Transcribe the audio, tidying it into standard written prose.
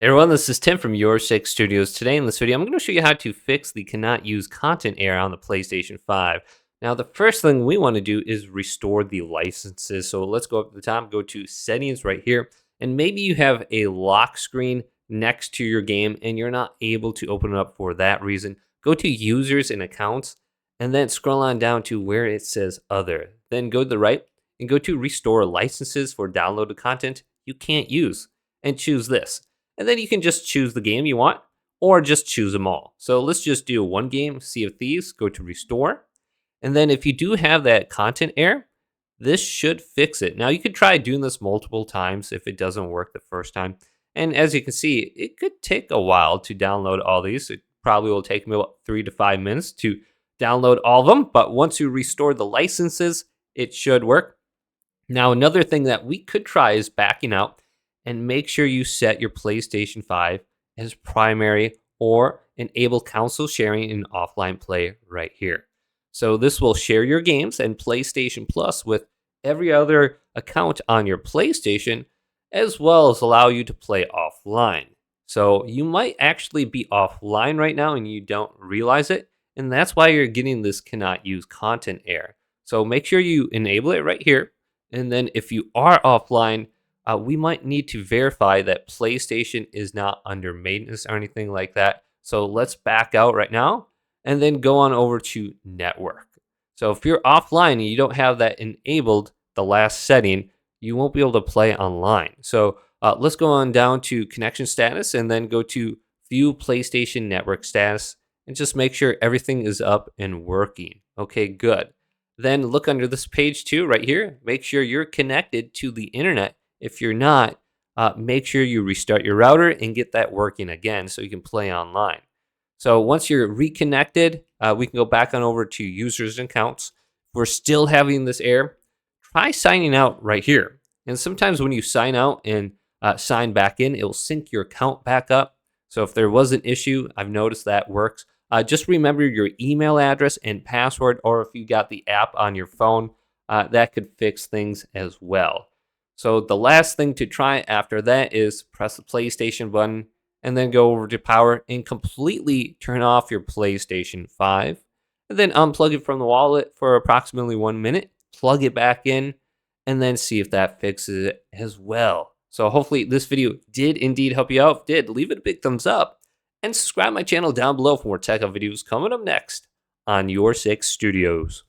Hey everyone, this is Tim from Your Six Studios. Today in this video, I'm going to show you how to fix the cannot use content error on the PlayStation 5. Now, the first thing we want to do is restore the licenses. So let's go up to the top, go to settings right here, and maybe you have a lock screen next to your game and you're not able to open it up for that reason. Go to users and accounts, and then scroll on down to where it says other. Then go to the right and go to restore licenses for downloaded content you can't use, and choose this. And then you can just choose the game you want or just choose them all. So let's just do one game, Sea of Thieves, go to restore. And then if you do have that content error, this should fix it. Now you could try doing this multiple times if it doesn't work the first time. And as you can see, it could take a while to download all these. It probably will take me about 3 to 5 minutes to download all of them. But once you restore the licenses, it should work. Now another thing that we could try is backing out, and make sure you set your PlayStation 5 as primary or enable console sharing in offline play right here. So this will share your games and PlayStation Plus with every other account on your PlayStation, as well as allow you to play offline. So you might actually be offline right now and you don't realize it, and that's why you're getting this cannot use content error. So make sure you enable it right here, and then if you are offline, we might need to verify that PlayStation is not under maintenance or anything like that. So let's back out right now and then go on over to network. So if you're offline and you don't have that enabled, the last setting, you won't be able to play online. So let's go on down to connection status and then go to view PlayStation network status and just make sure everything is up and working. Okay, good. Then look under this page too, right here. Make sure you're connected to the internet. If you're not, make sure you restart your router and get that working again so you can play online. So once you're reconnected, we can go back on over to users and accounts. If we're still having this error, try signing out right here. And sometimes when you sign out and sign back in, it will sync your account back up. So if there was an issue, I've noticed that works. Just remember your email address and password, or if you got the app on your phone, that could fix things as well. So the last thing to try after that is press the PlayStation button and then go over to power and completely turn off your PlayStation 5. And then unplug it from the wallet for approximately 1 minute, plug it back in, and then see if that fixes it as well. So hopefully this video did indeed help you out. If it did, leave it a big thumbs up and subscribe to my channel down below for more tech videos coming up next on Your Six Studios.